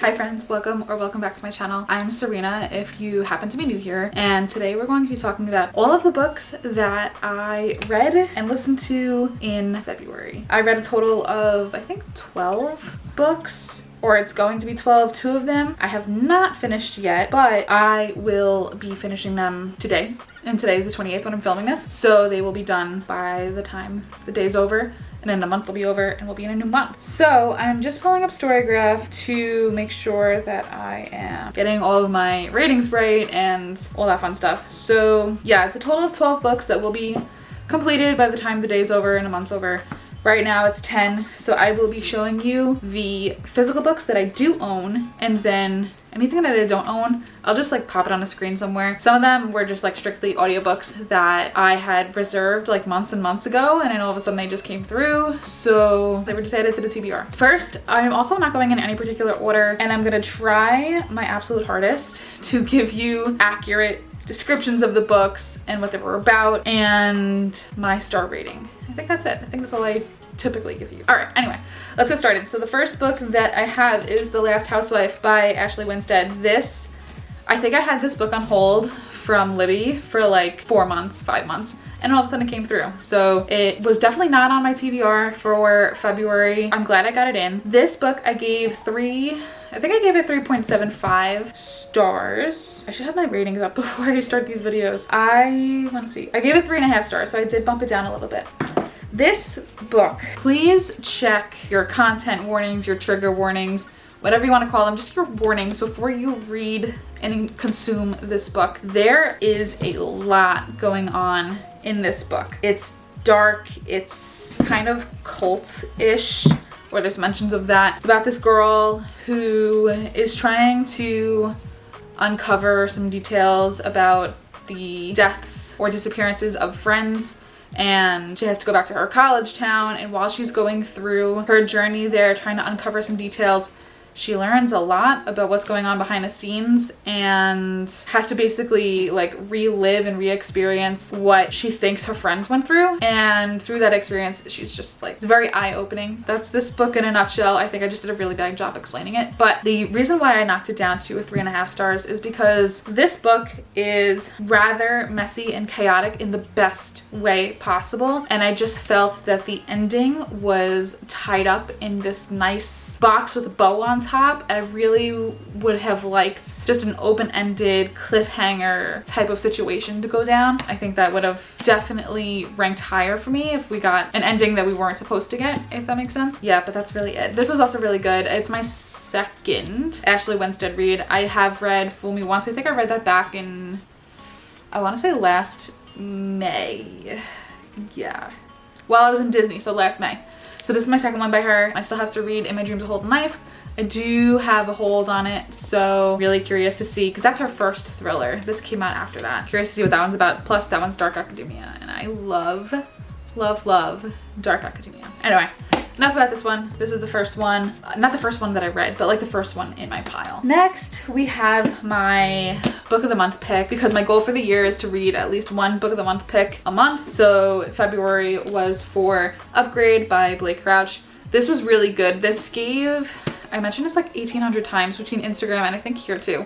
Hi friends, welcome back to my channel. I'm Serena if you happen to be new here, and today we're going to be talking about all of the books that I read and listened to in February. I read a total of I think 12 books, or it's going to be 12. 2 of them I have not finished yet, but I will be finishing them today. And today is the 28th when I'm filming this, so they will be done by the time the day's over. And then a month will be over and we'll be in a new month. So I'm just pulling up Storygraph to make sure that I am getting all of my ratings right and all that fun stuff. So yeah, it's a total of 12 books that will be completed by the time the day's over and a month's over. Right now it's 10, so I will be showing you the physical books that I do own, and then anything that I don't own, I'll just like pop it on a screen somewhere. Some of them were just like strictly audiobooks that I had reserved like months and months ago, and then all of a sudden they just came through, so they were just added to the TBR. First, I'm also not going in any particular order, and I'm gonna try my absolute hardest to give you accurate descriptions of the books and what they were about and my star rating. I think that's it. I think that's all I typically give you. All right, anyway, let's get started. So the first book that I have is The Last Housewife by Ashley Winstead. I think I had this book on hold from Libby for like 4 months, 5 months, and all of a sudden it came through. So it was definitely not on my TBR for February. I'm glad I got it in. This book I gave I think I gave it 3.75 stars. I should have my ratings up before I start these videos. I want to see. I gave it 3.5 stars, so I did bump it down a little bit. This book, please check your content warnings, your trigger warnings, whatever you want to call them, just your warnings before you read and consume this book. There is a lot going on in this book. It's dark, it's kind of cult-ish, or there's mentions of that. It's about this girl who is trying to uncover some details about the deaths or disappearances of friends, and she has to go back to her college town, and while she's going through her journey there trying to uncover some details, she learns a lot about what's going on behind the scenes and has to basically like relive and re-experience what she thinks her friends went through. And through that experience, she's just like, it's very eye-opening. That's this book in a nutshell. I think I just did a really bad job explaining it. But the reason why I knocked it down to a 3.5 stars is because this book is rather messy and chaotic in the best way possible. And I just felt that the ending was tied up in this nice box with a bow on top. I really would have liked just an open-ended cliffhanger type of situation to go down. I think that would have definitely ranked higher for me if we got an ending that we weren't supposed to get, if that makes sense. Yeah, but that's really it. This was also really good. It's my second Ashley Winstead read. I have read Fool Me Once. I think I read that back in, I want to say last May. Yeah. While I was in Disney, so last May. So this is my second one by her. I still have to read In My Dreams, A Hold a Knife. I do have a hold on it, so really curious to see, because that's her first thriller. This came out after that. Curious to see what that one's about. Plus that one's Dark Academia, and I love, love, love Dark Academia. Anyway, enough about this one. This is the first one. Not the first one that I read, but like the first one in my pile. Next, we have my book of the month pick, because my goal for the year is to read at least one book of the month pick a month. So February was for Upgrade by Blake Crouch. This was really good. This gave, I mentioned this like 1,800 times between Instagram and I think here too.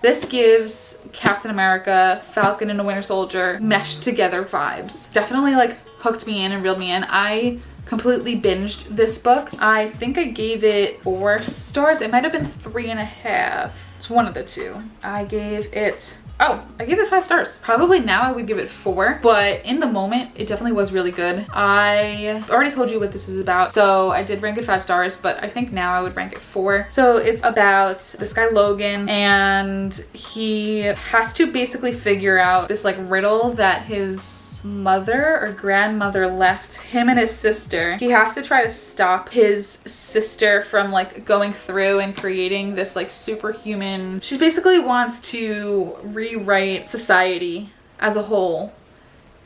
This gives Captain America, Falcon and the Winter Soldier meshed together vibes. Definitely like hooked me in and reeled me in. I completely binged this book. I think I gave it 4 stars. It might have been 3.5. It's one of the two. I gave it 5 stars. Probably now I would give it 4, but in the moment, it definitely was really good. I already told you what this is about, so I did rank it 5 stars, but I think now I would rank it 4. So it's about this guy Logan, and he has to basically figure out this like riddle that his mother or grandmother left him and his sister. He has to try to stop his sister from like going through and creating this like superhuman. She basically wants to rewrite society as a whole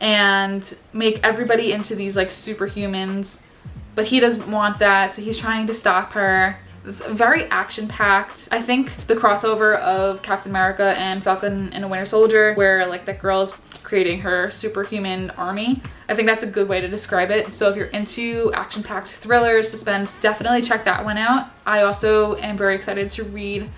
and make everybody into these like superhumans, but he doesn't want that, so he's trying to stop her. It's very action-packed. I think the crossover of Captain America and Falcon and the Winter Soldier, where like that girl is creating her superhuman army. I think that's a good way to describe it. So if you're into action-packed thrillers, suspense, definitely check that one out. I also am very excited to read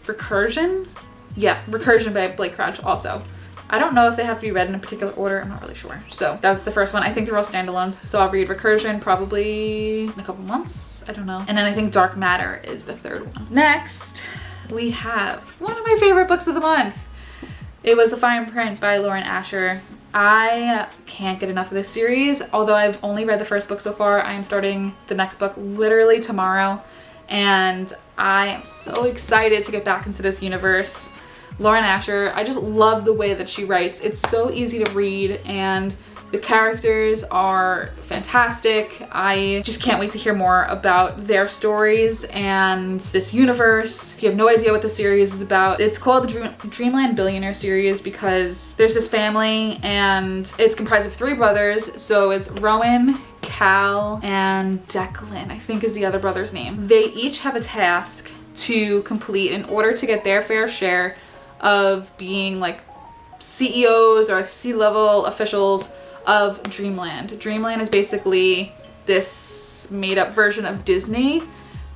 Recursion. Yeah, Recursion by Blake Crouch also. I don't know if they have to be read in a particular order. I'm not really sure. So that's the first one. I think they're all standalones. So I'll read Recursion probably in a couple months. I don't know. And then I think Dark Matter is the third one. Next, we have one of my favorite books of the month. It was A Fine Print by Lauren Asher. I can't get enough of this series. Although I've only read the first book so far, I am starting the next book literally tomorrow. And I am so excited to get back into this universe. Lauren Asher, I just love the way that she writes. It's so easy to read and the characters are fantastic. I just can't wait to hear more about their stories and this universe. If you have no idea what the series is about, it's called the Dreamland Billionaire series because there's this family and it's comprised of 3 brothers. So it's Rowan, Cal, and Declan, I think is the other brother's name. They each have a task to complete in order to get their fair share of being like CEOs or C-level officials of Dreamland. Dreamland is basically this made-up version of Disney,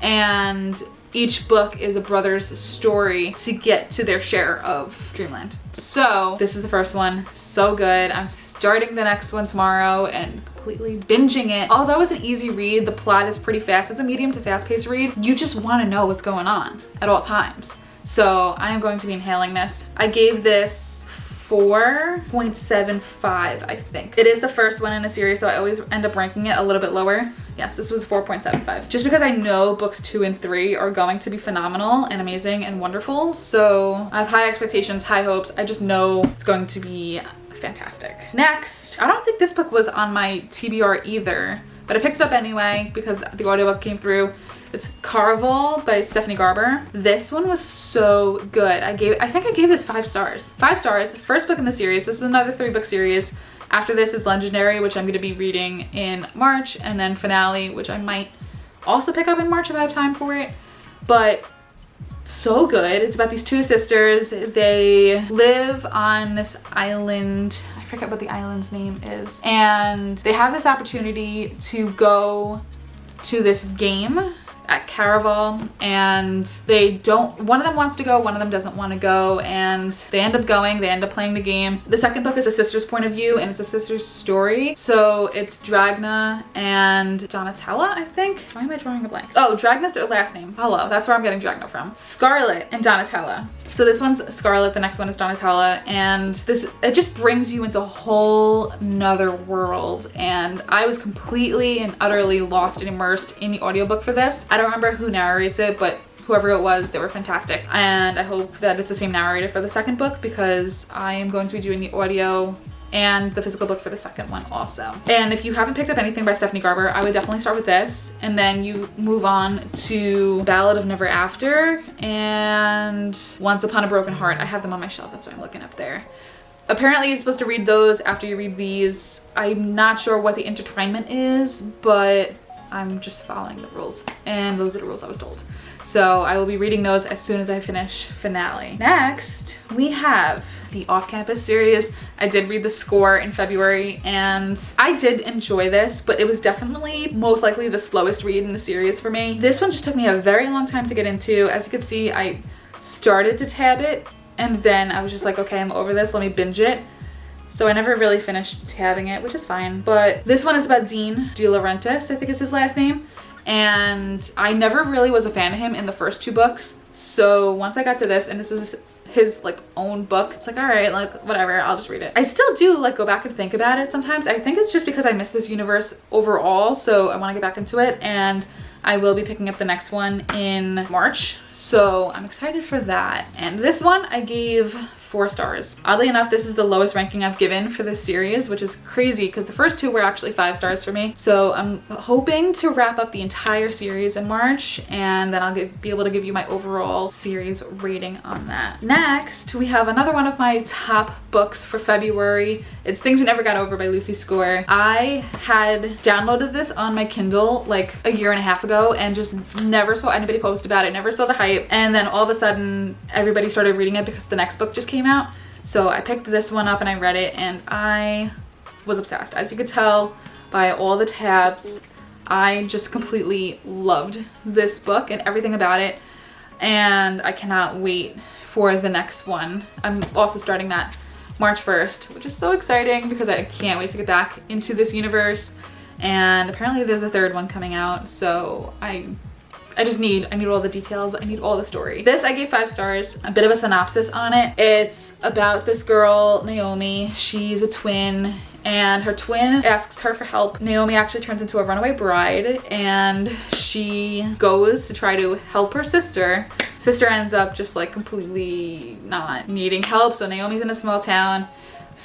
and each book is a brother's story to get to their share of Dreamland. So this is the first one. So good. I'm starting the next one tomorrow and completely binging it. Although it's an easy read, the plot is pretty fast. It's a medium to fast-paced read. You just want to know what's going on at all times. So I am going to be inhaling this. I gave this 4.75, I think. It is the first one in a series, so I always end up ranking it a little bit lower. Yes, this was 4.75. Just because I know books 2 and 3 are going to be phenomenal and amazing and wonderful. So I have high expectations, high hopes. I just know it's going to be fantastic. Next, I don't think this book was on my TBR either, but I picked it up anyway because the audiobook came through. It's Carval by Stephanie Garber. This one was so good. I think I gave this 5 stars. 5 stars, first book in the series. This is another 3-book series. After this is Legendary, which I'm gonna be reading in March, and then Finale, which I might also pick up in March if I have time for it. But so good. It's about these 2 sisters. They live on this island. I forget what the island's name is. And they have this opportunity to go to this game at Carval, and one of them wants to go, one of them doesn't want to go, and they end up going, they end up playing the game. The second book is a sister's point of view, and it's a sister's story. So it's Dragna and Donatella, I think. Why am I drawing a blank? Oh, Dragna's their last name. Hello, that's where I'm getting Dragna from. Scarlet and Donatella. So this one's Scarlet, the next one is Donatella, and it just brings you into a whole nother world. And I was completely and utterly lost and immersed in the audiobook for this. I don't remember who narrates it, but whoever it was, they were fantastic. And I hope that it's the same narrator for the second book because I am going to be doing the audio and the physical book for the second one also. And if you haven't picked up anything by Stephanie Garber, I would definitely start with this, and then you move on to Ballad of Never After and Once Upon a Broken Heart. I have them on my shelf, that's why I'm looking up there. Apparently you're supposed to read those after you read these. I'm not sure what the intertwinement is, but I'm just following the rules, and those are the rules I was told. So I will be reading those as soon as I finish Finale. Next, we have the Off-Campus series. I did read The Score in February, and I did enjoy this, but it was definitely most likely the slowest read in the series for me. This one just took me a very long time to get into. As you can see, I started to tab it, and then I was just like, okay, I'm over this, let me binge it. So I never really finished tabbing it, which is fine. But this one is about Dean De Laurentiis, I think is his last name. And I never really was a fan of him in the first 2 books. So once I got to this, and this is his like own book, it's like, all right, like whatever, I'll just read it. I still do like go back and think about it sometimes. I think it's just because I miss this universe overall. So I want to get back into it, and I will be picking up the next one in March. So I'm excited for that. And this one I gave 4 stars. Oddly enough, this is the lowest ranking I've given for this series, which is crazy because the first 2 were actually 5 stars for me. So I'm hoping to wrap up the entire series in March, and then I'll be able to give you my overall series rating on that. Next, we have another one of my top books for February. It's Things We Never Got Over by Lucy Score. I had downloaded this on my Kindle like a year and a half ago and just never saw anybody post about it, never saw the hype. And then all of a sudden, everybody started reading it because the next book just came out. So I picked this one up and I read it and I was obsessed. As you could tell by all the tabs, I just completely loved this book and everything about it. And I cannot wait for the next one. I'm also starting that March 1st, which is so exciting because I can't wait to get back into this universe. And apparently there's a third one coming out, so I need all the details. I need all the story. This I gave 5 stars. A bit of a synopsis on it. It's about this girl, Naomi. She's a twin and her twin asks her for help. Naomi actually turns into a runaway bride and she goes to try to help her sister. Sister ends up just like completely not needing help. So Naomi's in a small town.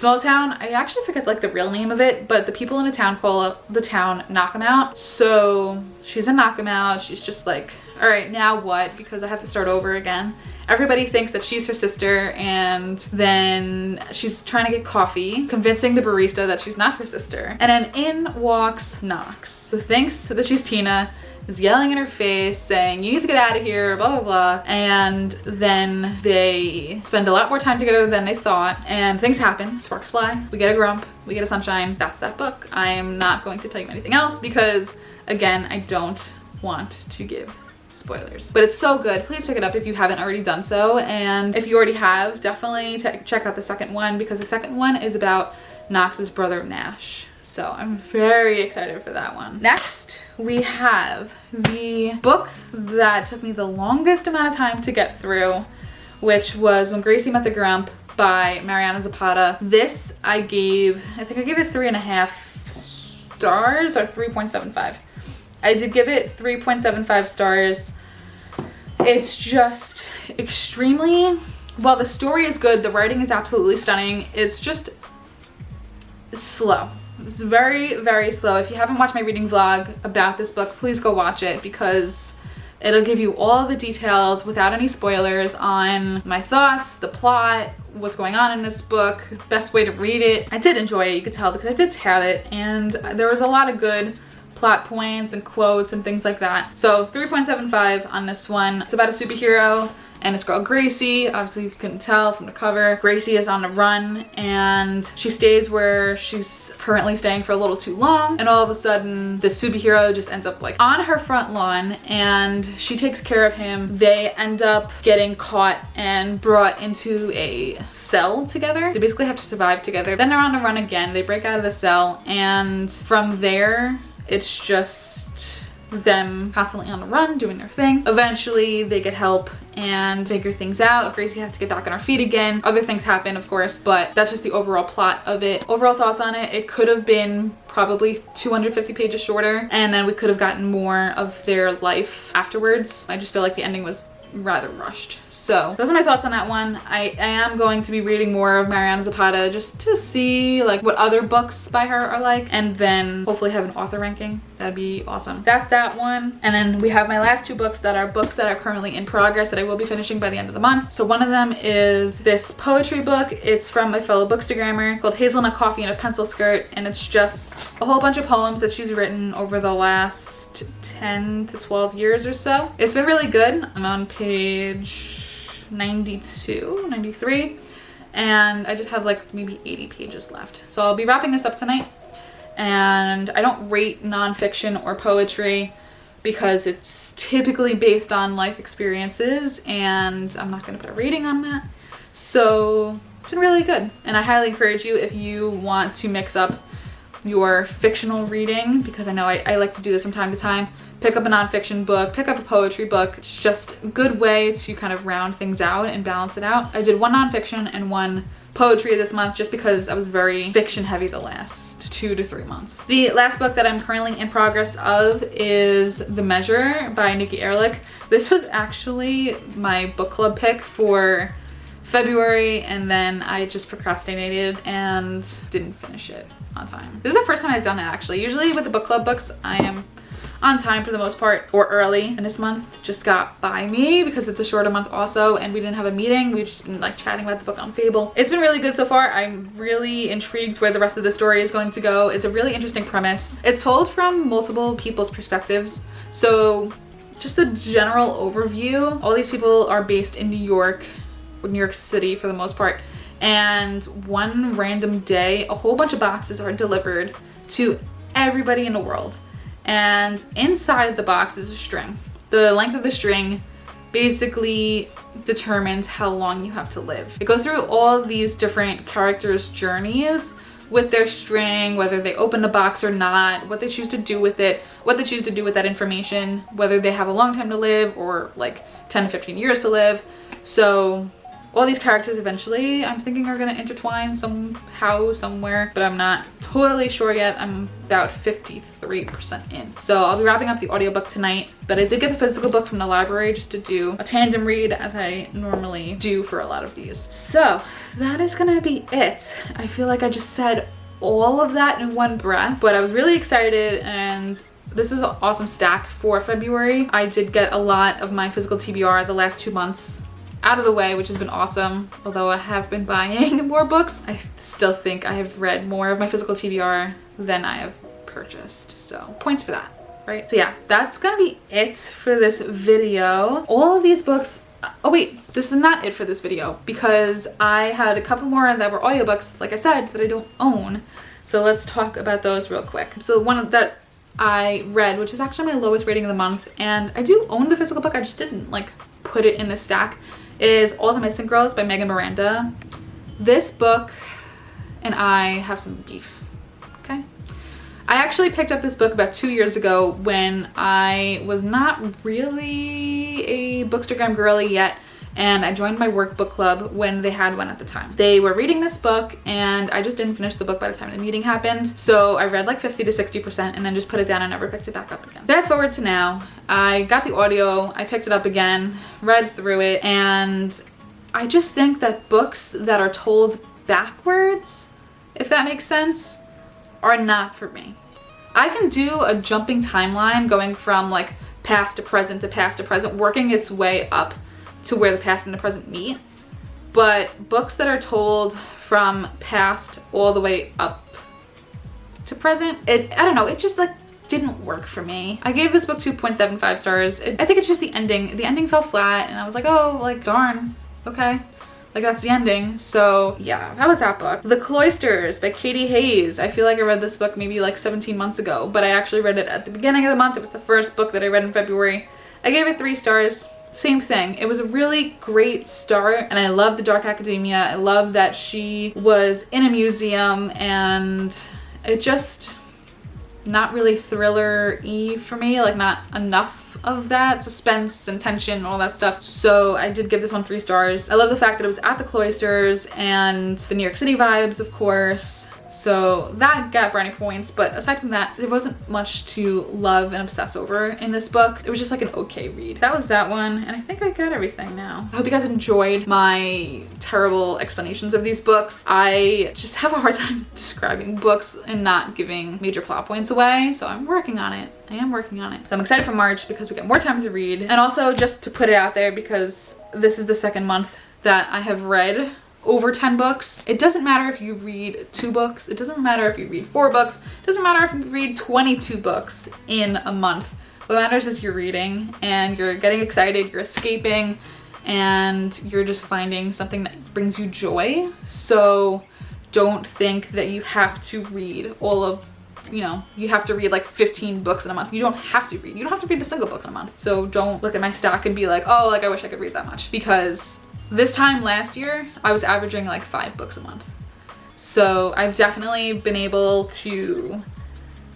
I actually forget like the real name of it, but the people in the town call the town Knock 'em Out. So she's a Knock 'em Out. She's just like, all right, now what? Because I have to start over again. Everybody thinks that she's her sister, and then she's trying to get coffee, convincing the barista that she's not her sister. And then in walks Knox, who thinks that she's Tina, is yelling in her face saying, you need to get out of here, blah, blah, blah. And then they spend a lot more time together than they thought, and things happen. Sparks fly, we get a Grump, we get a Sunshine. That's that book. I am not going to tell you anything else because, again, I don't want to give spoilers. But it's so good. Please pick it up if you haven't already done so. And if you already have, definitely check out the second one because the second one is about Knox's brother Nash. So I'm very excited for that one. Next, we have the book that took me the longest amount of time to get through, which was When Gracie Met the Grump by Mariana Zapata. This I think I gave it 3.5 stars or 3.75. I did give it 3.75 stars. It's just extremely, well, the story is good. The writing is absolutely stunning. It's just slow. It's very, very slow. If you haven't watched my reading vlog about this book, please go watch it because it'll give you all the details without any spoilers on my thoughts, the plot, what's going on in this book, best way to read it. I did enjoy it, you could tell, because I did tab it, and there was a lot of good plot points and quotes and things like that. So 3.75 on this one. It's about a superhero and this girl Gracie. Obviously you couldn't tell from the cover. Gracie is on the run and she stays where she's currently staying for a little too long, and all of a sudden this superhero just ends up like on her front lawn and she takes care of him. They end up getting caught and brought into a cell together. They basically have to survive together. Then they're on the run again. They break out of the cell, and from there it's just them constantly on the run doing their thing. Eventually they get help and figure things out. Gracie has to get back on her feet again. Other things happen, of course, but that's just the overall plot of it. Overall thoughts on it, it could have been probably 250 pages shorter, and then we could have gotten more of their life afterwards. I just feel like the ending was rather rushed. So those are my thoughts on that one. I am going to be reading more of Mariana Zapata just to see like what other books by her are like, and then hopefully have an author ranking. That'd be awesome. That's that one. And then we have my last 2 books that are currently in progress that I will be finishing by the end of the month. So one of them is this poetry book. It's from my fellow bookstagrammer called Hazelnut, Coffee, and a Pencil Skirt, and it's just a whole bunch of poems that she's written over the last 10 to 12 years or so. It's been really good. I'm on page 92, 93, and I just have like maybe 80 pages left. So I'll be wrapping this up tonight. And I don't rate nonfiction or poetry because it's typically based on life experiences, and I'm not going to put a rating on that. So it's been really good, and I highly encourage you, if you want to mix up your fictional reading, because I know I like to do this from time to time, pick up a nonfiction book, pick up a poetry book. It's just a good way to kind of round things out and balance it out. I did 1 nonfiction and 1 poetry this month just because I was very fiction heavy the last 2 to 3 months. The last book that I'm currently in progress of is The Measure by Nikki Ehrlich. This was actually my book club pick for February, and then I just procrastinated and didn't finish it on time. This is the first time I've done it actually. Usually with the book club books, I am on time for the most part, or early, and this month just got by me because it's a shorter month also, and we didn't have a meeting. We've just been like chatting about the book on Fable. It's been really good so far. I'm really intrigued where the rest of the story is going to go. It's a really interesting premise. It's told from multiple people's perspectives, so just a general overview. All these people are based in New York City for the most part, And one random day, a whole bunch of boxes are delivered to everybody in the world. And inside the box is a string. The length of the string basically determines how long you have to live. It goes through all these different characters' journeys with their string, whether they open the box or not, what they choose to do with it, what they choose to do with that information, whether they have a long time to live or like 10 to 15 years to live. So all these characters eventually, I'm thinking, are gonna intertwine somehow, somewhere, but I'm not totally sure yet. I'm about 53% in. So I'll be wrapping up the audiobook tonight, but I did get the physical book from the library just to do a tandem read as I normally do for a lot of these. So that is gonna be it. I feel like I just said all of that in one breath, but I was really excited, and this was an awesome stack for February. I did get a lot of my physical TBR the last 2 months out of the way, which has been awesome. Although I have been buying more books, I still think I have read more of my physical TBR than I have purchased. So points for that, right? So yeah, that's gonna be it for this video. All of these books, oh wait, this is not it for this video because I had a couple more that were audiobooks, like I said, that I don't own. So let's talk about those real quick. So one that I read, which is actually my lowest rating of the month, and I do own the physical book, I just didn't like put it in the stack, is All the Missing Girls by Megan Miranda. This book and I have some beef, okay? I actually picked up this book about 2 years ago when I was not really a Bookstagram girly yet, and I joined my work book club when they had one at the time. They were reading this book and I just didn't finish the book by the time the meeting happened. So I read like 50 to 60% and then just put it down and never picked it back up again. Fast forward to now, I got the audio, I picked it up again, read through it, and I just think that books that are told backwards, if that makes sense, are not for me. I can do a jumping timeline going from like past to present to past to present, working its way up to where the past and the present meet, but books that are told from past all the way up to present, I don't know, it just like didn't work for me. I gave this book 2.75 stars. I think it's just the ending. The ending fell flat and I was like, oh, like darn, okay. Like that's the ending. So yeah, that was that book. The Cloisters by Katie Hayes. I feel like I read this book maybe like 17 months ago, but I actually read it at the beginning of the month. It was the first book that I read in February. I gave it 3 stars. Same thing. It was a really great start, and I love the dark academia. I love that she was in a museum, and it just not really thriller-y for me, like not enough of that suspense and tension and all that stuff. So I did give this one 3 stars. I love the fact that it was at the Cloisters and the New York City vibes, of course. So that got brownie points, but aside from that, there wasn't much to love and obsess over in this book. It was just like an okay read. That was that one, and I think I got everything now. I hope you guys enjoyed my terrible explanations of these books. I just have a hard time describing books and not giving major plot points away, so I'm working on it. I am working on it. So I'm excited for March because we get more time to read, and also just to put it out there because this is the second month that I have read over 10 books. It doesn't matter if you read 2 books. It doesn't matter if you read 4 books. It doesn't matter if you read 22 books in a month. What matters is you're reading and you're getting excited, you're escaping, and you're just finding something that brings you joy. So don't think that you have to read all of, you know, you have to read like 15 books in a month. You don't have to read. You don't have to read a single book in a month. So don't look at my stack and be like, oh, like I wish I could read that much, because this time last year, I was averaging like 5 books a month. So I've definitely been able to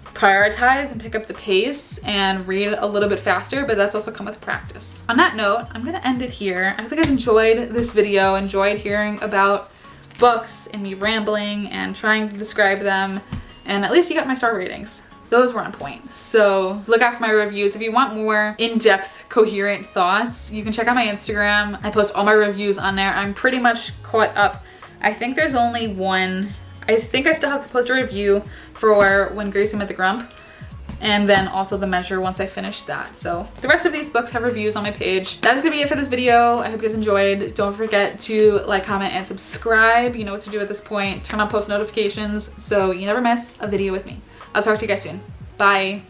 prioritize and pick up the pace and read a little bit faster, but that's also come with practice. On that note, I'm gonna end it here. I hope you guys enjoyed this video, enjoyed hearing about books and me rambling and trying to describe them, and at least you got my star ratings. Those were on point. So look out for my reviews. If you want more in-depth, coherent thoughts, you can check out my Instagram. I post all my reviews on there. I'm pretty much caught up. I think there's only one. I think I still have to post a review for When Gracie Met the Grump, and then also The Measure once I finish that. So the rest of these books have reviews on my page. That is gonna be it for this video. I hope you guys enjoyed. Don't forget to like, comment, and subscribe. You know what to do at this point. Turn on post notifications so you never miss a video with me. I'll talk to you guys soon. Bye.